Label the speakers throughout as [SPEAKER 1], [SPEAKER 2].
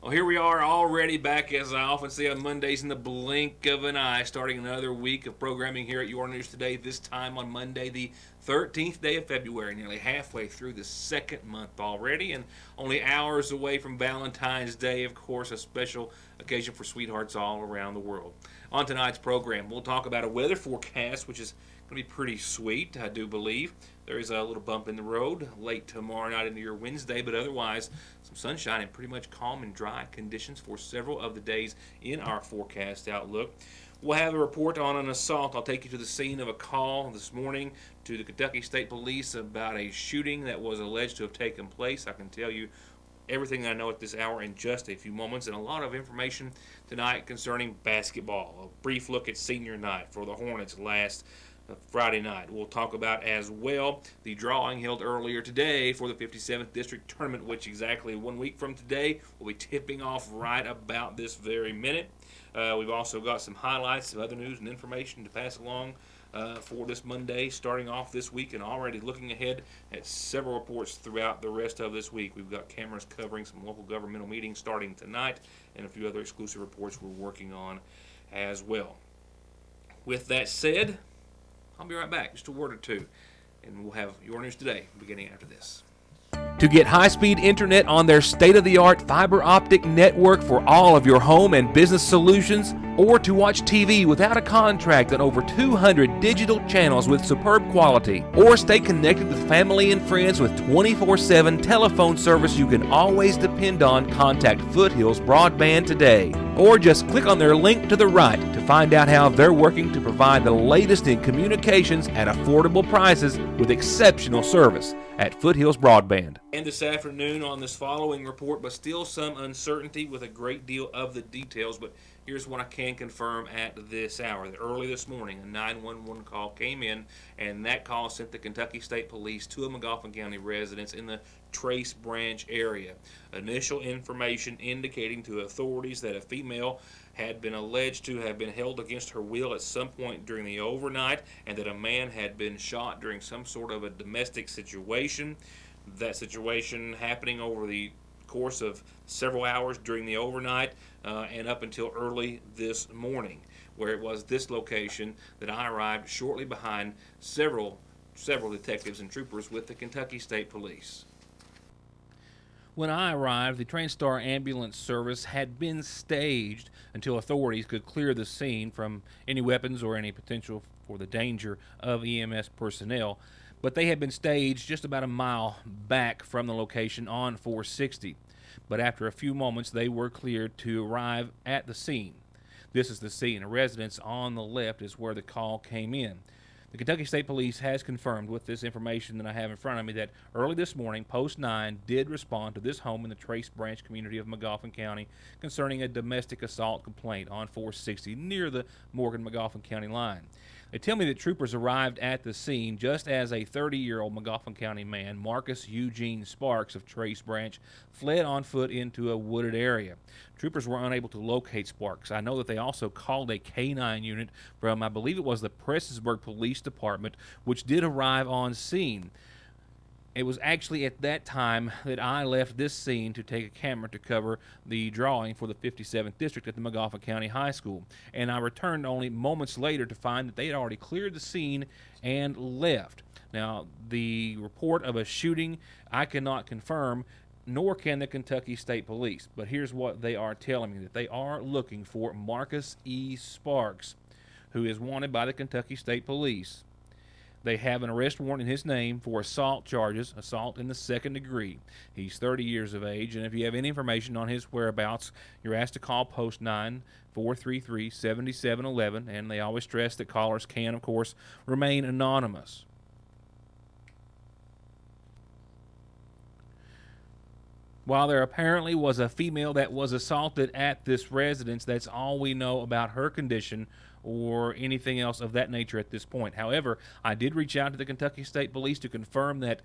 [SPEAKER 1] Well, here we are already back, as I often say on Mondays, in the blink of an eye, starting another week of programming here at Your News Today, this time on Monday, the 13th day of February, nearly halfway through the second month already, and only hours away from Valentine's Day, of course, a special occasion for sweethearts all around the world. On tonight's program, we'll talk about a weather forecast, which is going to be pretty sweet, I do believe. There is a little bump in the road late tomorrow night into your Wednesday, but otherwise some sunshine and pretty much calm and dry conditions for several of the days in our forecast outlook. We'll have a report on an assault. I'll take you to the scene of a call this morning to the Kentucky State Police about a shooting that was alleged to have taken place. I can tell you everything I know at this hour in just a few moments, and a lot of information tonight concerning basketball. A brief look at senior night for the Hornets last Friday night. We'll talk about as well the drawing held earlier today for the 57th District Tournament, which exactly 1 week from today will be tipping off right about this very minute. We've also got some highlights, some other news and information to pass along for this Monday, starting off this week and already looking ahead at several reports throughout the rest of this week. We've got cameras covering some local governmental meetings starting tonight and a few other exclusive reports we're working on as well. With that said, I'll be right back, just a word or two, and we'll have Your News Today beginning after this. To get high-speed internet on their state-of-the-art fiber optic network for all of your home and business solutions, or to watch TV without a contract on over 200 digital channels with superb quality, or stay connected with family and friends with 24/7 telephone service you can always depend on, contact Foothills Broadband today. Or just click on their link to the right to find out how they're working to provide the latest in communications at affordable prices with exceptional service at Foothills Broadband. And this afternoon on this following report, but still some uncertainty with a great deal of the details, but here's what I can confirm at this hour. Early this morning, a 911 call came in, and that call sent the Kentucky State Police to a Magoffin County residence in the Trace Branch area. Initial information indicating to authorities that a female had been alleged to have been held against her will at some point during the overnight, and that a man had been shot during some sort of a domestic situation. That situation happening over the course of several hours during the overnight and up until early this morning, where it was this location that I arrived shortly behind several detectives and troopers with the Kentucky State Police. When I arrived, the TrainStar ambulance service had been staged until authorities could clear the scene from any weapons or any potential for the danger of EMS personnel. But they had been staged just about a mile back from the location on 460. But after a few moments, they were cleared to arrive at the scene. This is the scene. A residence on the left is where the call came in. The Kentucky State Police has confirmed with this information that I have in front of me that early this morning, Post 9 did respond to this home in the Trace Branch community of Magoffin County concerning a domestic assault complaint on 460 near the Morgan-Magoffin County line. They tell me that troopers arrived at the scene just as a 30-year-old Magoffin County man, Marcus Eugene Sparks of Trace Branch, fled on foot into a wooded area. Troopers were unable to locate Sparks. I know that they also called a K-9 unit from, I believe it was the Prestonsburg Police Department, which did arrive on scene. It was actually at that time that I left this scene to take a camera to cover the drawing for the 57th District at the Magoffin County High School. And I returned only moments later to find that they had already cleared the scene and left. Now, the report of a shooting I cannot confirm, nor can the Kentucky State Police. But here's what they are telling me, that they are looking for Marcus E. Sparks, who is wanted by the Kentucky State Police. They have an arrest warrant in his name for assault charges, assault in the second degree. He's 30 years of age, and if you have any information on his whereabouts, you're asked to call Post 9 433-7711, and they always stress that callers can, of course, remain anonymous. While there apparently was a female that was assaulted at this residence, that's all we know about her condition or anything else of that nature at this point. However, I did reach out to the Kentucky State Police to confirm that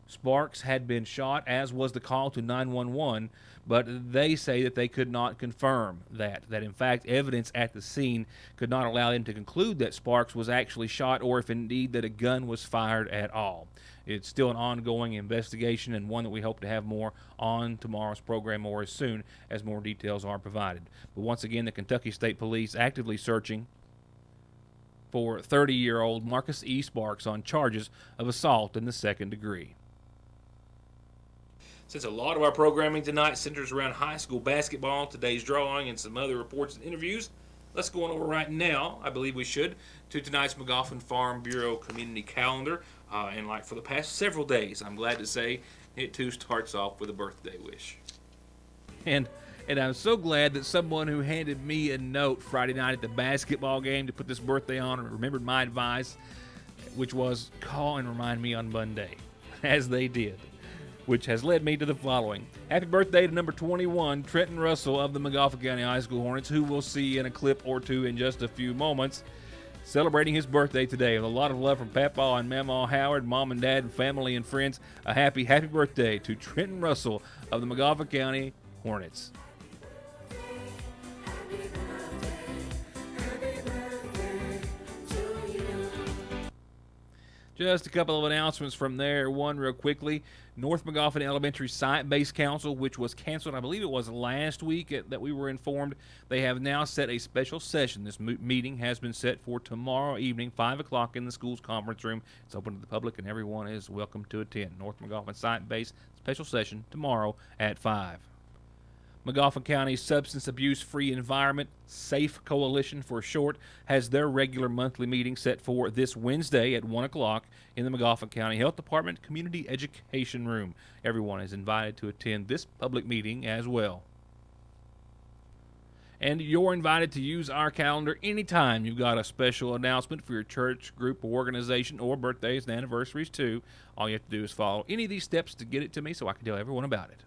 [SPEAKER 1] Sparks had been shot, as was the call to 911, but they say that they could not confirm that in fact evidence at the scene could not allow them to conclude that Sparks was actually shot or if indeed that a gun was fired at all. It's still an ongoing investigation and one that we hope to have more on tomorrow's program or as soon as more details are provided. But once again, the Kentucky State Police actively searching for 30-year-old Marcus E. Sparks on charges of assault in the second degree. Since a lot of our programming tonight centers around high school basketball, today's drawing, and some other reports and interviews, let's go on over right now, I believe we should, to tonight's Magoffin Farm Bureau community calendar. And like for the past several days, I'm glad to say, it too starts off with a birthday wish. And I'm so glad that someone who handed me a note Friday night at the basketball game to put this birthday on remembered my advice, which was call and remind me on Monday, as they did, which has led me to the following. Happy birthday to number 21, Trenton Russell of the Magoffin County High School Hornets, who we'll see in a clip or two in just a few moments, celebrating his birthday today with a lot of love from Papa and Mama Howard, Mom and Dad, and family and friends. A happy birthday to Trenton Russell of the Magoffin County Hornets. Just a couple of announcements from there. One real quickly. North Magoffin Elementary Site-Based Council, which was canceled, I believe it was last week that we were informed. They have now set a special session. This meeting has been set for tomorrow evening, 5 o'clock in the school's conference room. It's open to the public and everyone is welcome to attend. North Magoffin Site-Based special session tomorrow at 5. Magoffin County Substance Abuse Free Environment, SAFE Coalition for short, has their regular monthly meeting set for this Wednesday at 1 o'clock in the Magoffin County Health Department Community Education Room. Everyone is invited to attend this public meeting as well. And you're invited to use our calendar anytime you've got a special announcement for your church, group, or organization, or birthdays and anniversaries too. All you have to do is follow any of these steps to get it to me so I can tell everyone about it.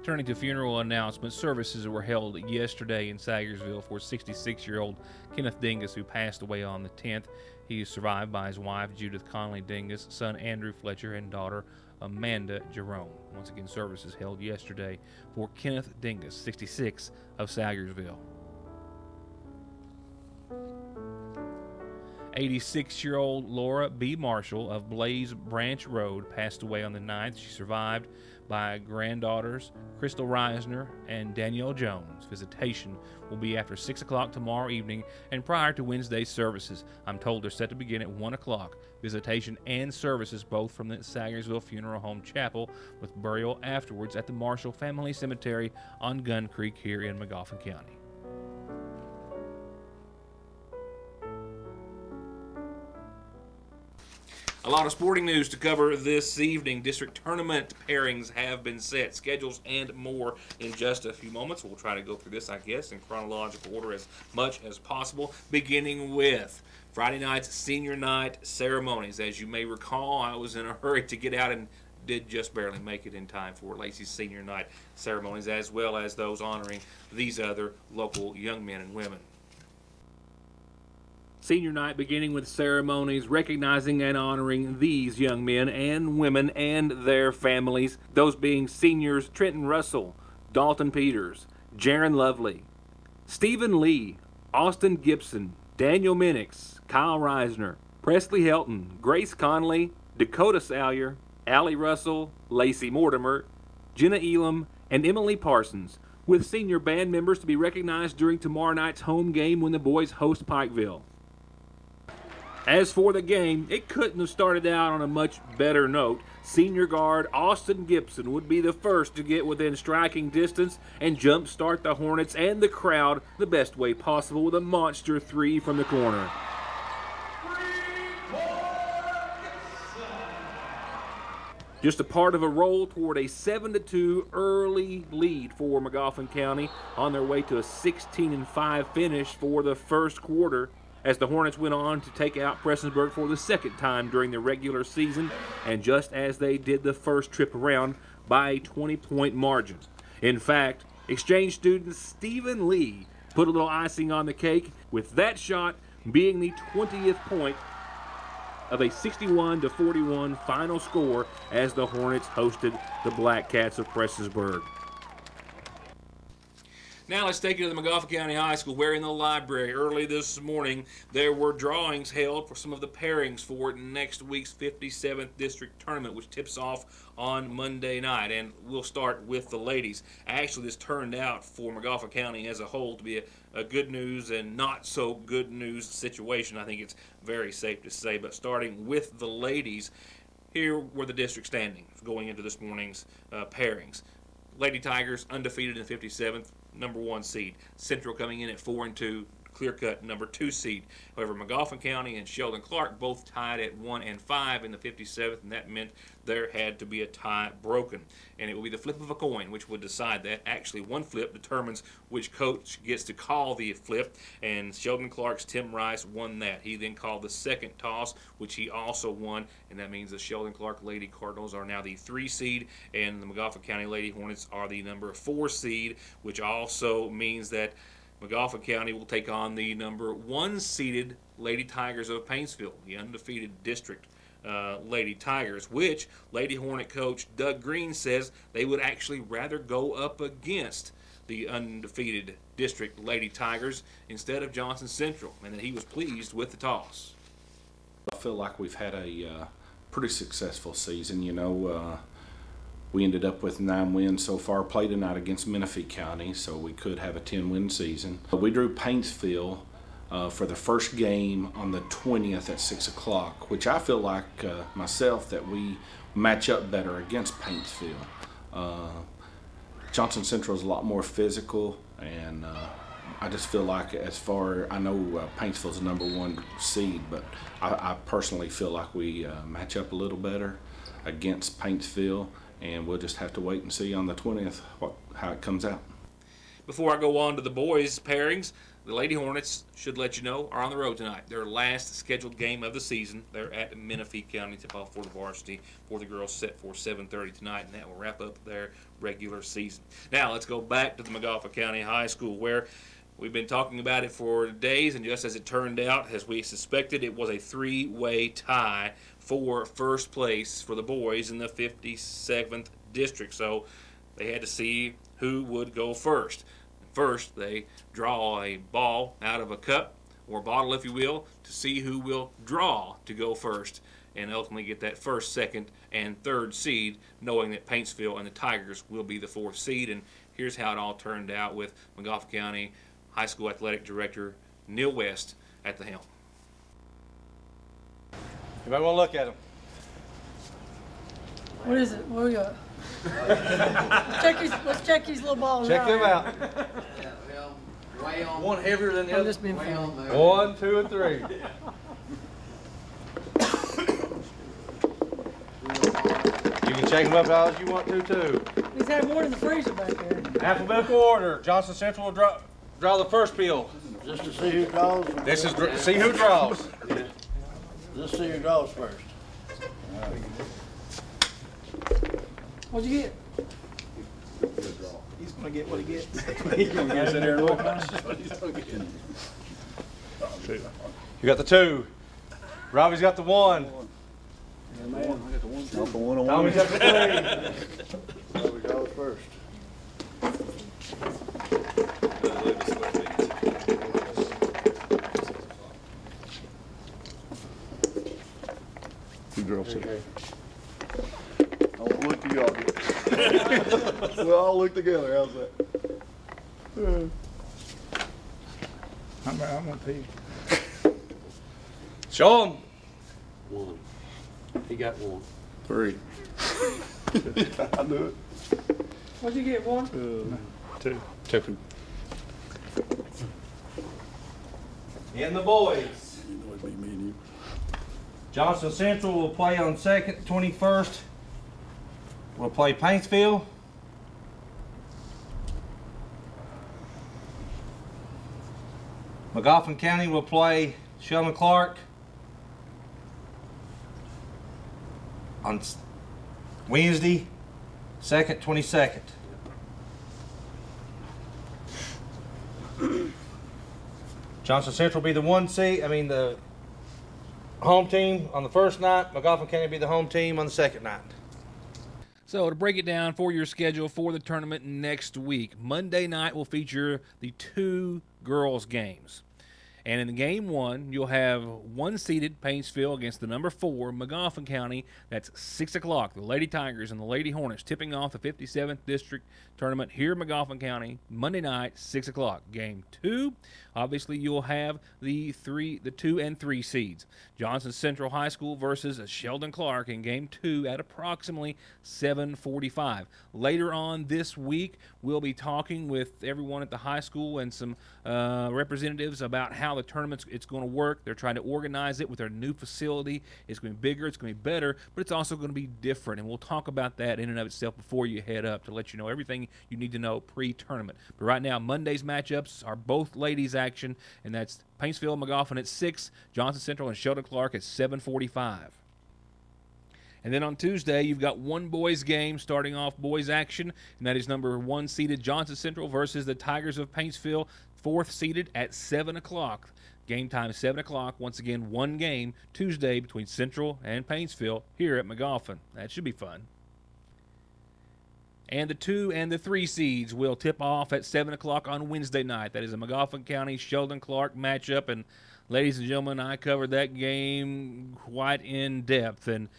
[SPEAKER 1] Turning to funeral announcements, services were held yesterday in Sagersville for 66-year-old Kenneth Dingus, who passed away on the 10th. He is survived by his wife, Judith Conley Dingus, son Andrew Fletcher, and daughter Amanda Jerome. Once again, services held yesterday for Kenneth Dingus, 66, of Sagersville. 86-year-old Laura B. Marshall of Blaze Branch Road passed away on the 9th. She survived by granddaughters Crystal Reisner and Danielle Jones. Visitation will be after 6 o'clock tomorrow evening and prior to Wednesday's services. I'm told they're set to begin at 1 o'clock. Visitation and services both from the Sagersville Funeral Home Chapel, with burial afterwards at the Marshall Family Cemetery on Gun Creek here in Magoffin County. A lot of sporting news to cover this evening. District tournament pairings have been set, schedules and more in just a few moments. We'll try to go through this, I guess, in chronological order as much as possible, beginning with Friday night's senior night ceremonies. As you may recall, I was in a hurry to get out and did just barely make it in time for Lacey's senior night ceremonies, as well as those honoring these other local young men and women. Senior night beginning with ceremonies recognizing and honoring these young men and women and their families, those being seniors Trenton Russell, Dalton Peters, Jaron Lovely, Stephen Lee, Austin Gibson, Daniel Minix, Kyle Reisner, Presley Helton, Grace Conley, Dakota Salyer, Allie Russell, Lacey Mortimer, Jenna Elam, and Emily Parsons, with senior band members to be recognized during tomorrow night's home game when the boys host Pikeville. As for the game, it couldn't have started out on a much better note. Senior guard Austin Gibson would be the first to get within striking distance and jumpstart the Hornets and the crowd the best way possible with a monster three from the corner. Just a part of a roll toward a 7-2 early lead for Magoffin County on their way to a 16-5 finish for the first quarter, as the Hornets went on to take out Prestonsburg for the second time during the regular season, and just as they did the first trip around, by a 20-point margin. In fact, exchange student Stephen Lee put a little icing on the cake, with that shot being the 20th point of a 61-41 final score as the Hornets hosted the Black Cats of Prestonsburg. Now let's take you to the Montgomery County High School, where in the library early this morning there were drawings held for some of the pairings for next week's 57th District Tournament, which tips off on Monday night. And we'll start with the ladies. Actually, this turned out for Montgomery County as a whole to be a good news and not so good news situation. I think it's very safe to say. But starting with the ladies, here were the district standings going into this morning's pairings. Lady Tigers undefeated in 57th. Number 1 seed. Central coming in at 4-2, clear-cut number 2 seed. However, Montgomery County and Sheldon Clark both tied at 1-5 in the 57th, and that meant there had to be a tie broken. And it will be the flip of a coin which would decide that. Actually, one flip determines which coach gets to call the flip, and Sheldon Clark's Tim Rice won that. He then called the second toss, which he also won, and that means the Sheldon Clark Lady Cardinals are now the 3 seed, and the Montgomery County Lady Hornets are the number 4 seed, which also means that Montgomery County will take on the number 1 seeded Lady Tigers of Paintsville, the undefeated district Lady Tigers, which Lady Hornet coach Doug Green says they would actually rather go up against the undefeated district Lady Tigers instead of Johnson Central, and that he was pleased with the toss.
[SPEAKER 2] I feel like we've had a pretty successful season. We ended up with 9 wins so far. Played tonight against Menifee County, so we could have a 10-win season. We drew Paintsville for the first game on the 20th at 6 o'clock, which I feel like myself that we match up better against Paintsville. Johnson Central is a lot more physical, and I just feel like I know Paintsville's the number 1 seed, but I personally feel like we match up a little better against Paintsville, and we'll just have to wait and see on the 20th how it comes out.
[SPEAKER 1] Before I go on to the boys' pairings, the Lady Hornets, should let you know, are on the road tonight. Their last scheduled game of the season. They're at Menifee County, tip-off for the varsity. For the girls, set for 7:30 tonight, and that will wrap up their regular season. Now, let's go back to the Montgomery County High School, where we've been talking about it for days, and just as it turned out, as we suspected, it was a 3-way tie for first place for the boys in the 57th district. So they had to see who would go first. First, they draw a ball out of a cup, or bottle if you will, to see who will draw to go first and ultimately get that first, second, and third seed, knowing that Paintsville and the Tigers will be the 4th seed. And here's how it all turned out with Montgomery County High School Athletic Director Neil West at the helm.
[SPEAKER 3] Everybody want to look at him?
[SPEAKER 4] What is it? What do we got? Let's check these little balls
[SPEAKER 3] Check
[SPEAKER 4] out.
[SPEAKER 3] them out.
[SPEAKER 5] Yeah, well, way on.
[SPEAKER 3] One heavier than the
[SPEAKER 4] I'm
[SPEAKER 3] other.
[SPEAKER 4] just being
[SPEAKER 5] Way
[SPEAKER 4] funny.
[SPEAKER 5] on there.
[SPEAKER 3] 1, 2, and 3. You can shake them up as you want to, too.
[SPEAKER 4] He's had more in the freezer back there.
[SPEAKER 3] Alphabetical order. Johnson Central will draw the first peel.
[SPEAKER 6] Just to see who draws.
[SPEAKER 3] This is see who draws.
[SPEAKER 6] Just see who draws first.
[SPEAKER 4] What'd you get?
[SPEAKER 6] He's gonna get what he gets.
[SPEAKER 3] He's gonna get in there and look. You got the 2. Robbie's got the 1.
[SPEAKER 6] I got the one.
[SPEAKER 3] Tommy's got the 3.
[SPEAKER 6] Who draws first?
[SPEAKER 7] Who draws it?
[SPEAKER 6] I won't look to y'all. We'll all look together. How's that?
[SPEAKER 7] I'm gonna tell you.
[SPEAKER 3] Show him.
[SPEAKER 5] 1. He got 1.
[SPEAKER 7] 3.
[SPEAKER 6] I knew it.
[SPEAKER 4] What'd you get? 1?
[SPEAKER 7] 2.
[SPEAKER 3] 2. And the boys.
[SPEAKER 6] You know it'd be me and you.
[SPEAKER 3] Johnson Central will play on 2nd, 21st. We'll play Paintsville. Montgomery County will play Sheldon Clark on Wednesday, 2nd, 22nd. Johnson Central will be the 1 seed. The home team on the first night. McGoffin County will be the home team on the second night.
[SPEAKER 1] So to break it down for your schedule for the tournament next week, Monday night will feature the 2 girls games. And in the game 1, you'll have 1-seeded Paintsville against the number 4 McGoffin County. That's 6 o'clock. The Lady Tigers and the Lady Hornets tipping off the 57th District Tournament here in McGoffin County, Monday night, 6 o'clock. Game 2, obviously you'll have the 2 and 3 seeds. Johnson Central High School versus Sheldon Clark in Game 2 at approximately 7:45. Later on this week, we'll be talking with everyone at the high school and some representatives about how the tournament it's going to work. They're trying to organize it with their new facility. It's going to be bigger, it's going to be better, but it's also going to be different. And we'll talk about that in and of itself before you head up to let you know everything you need to know pre-tournament. But right now, Monday's matchups are both ladies action, and that's Paintsville and McGoffin at 6, Johnson Central and Sheldon Clark at 7:45. And then on Tuesday, you've got one boys game starting off boys action, and that is number 1 seeded Johnson Central versus the Tigers of Paintsville, 4th seeded at 7 o'clock. Game time 7 o'clock. Once again, one game Tuesday between Central and Paintsville here at McGoffin. That should be fun. And the 2 and the 3 seeds will tip off at 7 o'clock on Wednesday night. That is a McGoffin County Sheldon Clark matchup. And ladies and gentlemen, I covered that game quite in depth. And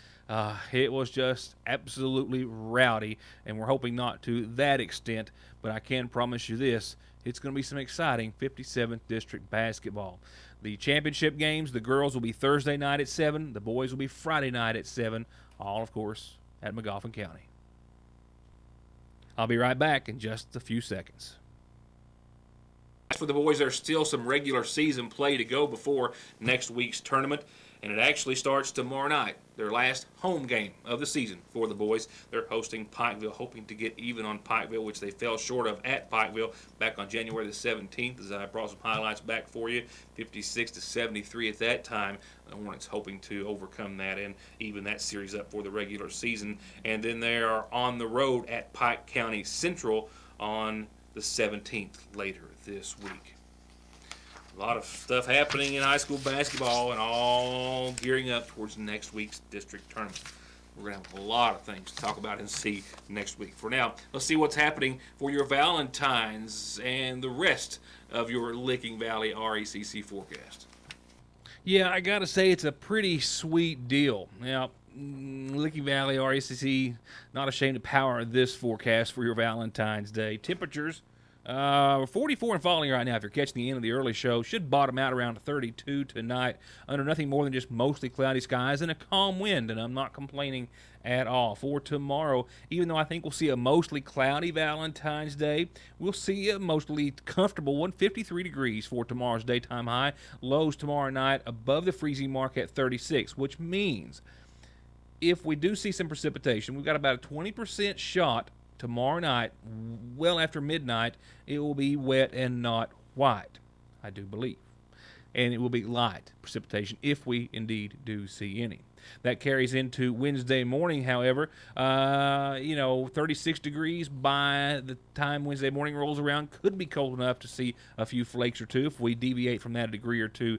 [SPEAKER 1] it was just absolutely rowdy. And we're hoping not to that extent. But I can promise you this. It's going to be some exciting 57th District basketball. The championship games, the girls will be Thursday night at 7. The boys will be Friday night at 7. All, of course, at McGoffin County. I'll be right back in just a few seconds. For the boys, there's still some regular season play to go before next week's tournament, and it actually starts tomorrow night, their last home game of the season for the boys. They're hosting Pikeville, hoping to get even on Pikeville, which they fell short of at Pikeville back on January the 17th, as I brought some highlights back for you, 56-73 at that time. The Hornets hoping to overcome that and even that series up for the regular season. And then they are on the road at Pike County Central on the 17th later this week. A lot of stuff happening in high school basketball and all gearing up towards next week's district tournament. We're going to have a lot of things to talk about and see next week. For now, let's see what's happening for your Valentine's and the rest of your Licking Valley RECC forecast. Yeah, I got to say it's a pretty sweet deal. Now, Licking Valley RECC, not ashamed to power this forecast for your Valentine's Day. Temperatures 44 and falling right now. If you're catching the end of the early show, should bottom out around 32 tonight under nothing more than just mostly cloudy skies and a calm wind, and I'm not complaining at all. For tomorrow, even though I think we'll see a mostly cloudy Valentine's Day, we'll see a mostly comfortable one, 53 degrees for tomorrow's daytime high. Lows tomorrow night above the freezing mark at 36, which means if we do see some precipitation, we've got about a 20% shot tomorrow night, well after midnight, it will be wet and not white, I do believe. And it will be light precipitation if we indeed do see any. That carries into Wednesday morning, however. 36 degrees by the time Wednesday morning rolls around. Could be cold enough to see a few flakes or two if we deviate from that a degree or two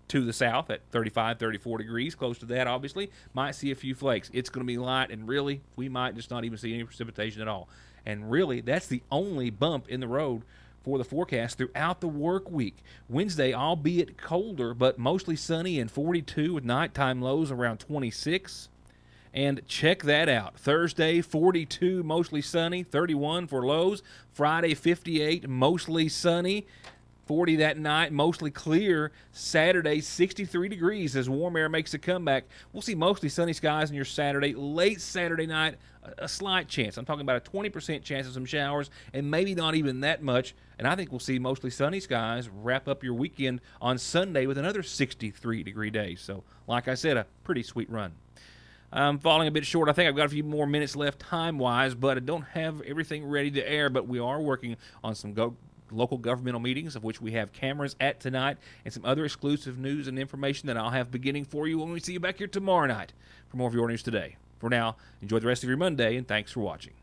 [SPEAKER 1] to the south at 35, 34 degrees. Close to that, obviously. Might see a few flakes. It's going to be light, and really, we might just not even see any precipitation at all. And really, that's the only bump in the road for the forecast throughout the work week. Wednesday, albeit colder, but mostly sunny and 42 with nighttime lows around 26. And check that out. Thursday, 42, mostly sunny, 31 for lows. Friday, 58, mostly sunny, 40 that night, mostly clear. Saturday, 63 degrees as warm air makes a comeback. We'll see mostly sunny skies on your Saturday. Late Saturday night, a slight chance. I'm talking about a 20% chance of some showers, and maybe not even that much. And I think we'll see mostly sunny skies wrap up your weekend on Sunday with another 63-degree day. So, like I said, a pretty sweet run. I'm falling a bit short. I think I've got a few more minutes left time-wise, but I don't have everything ready to air. But we are working on some local governmental meetings, of which we have cameras at tonight, and some other exclusive news and information that I'll have beginning for you when we see you back here tomorrow night for more of your news today. For now, enjoy the rest of your Monday, and thanks for watching.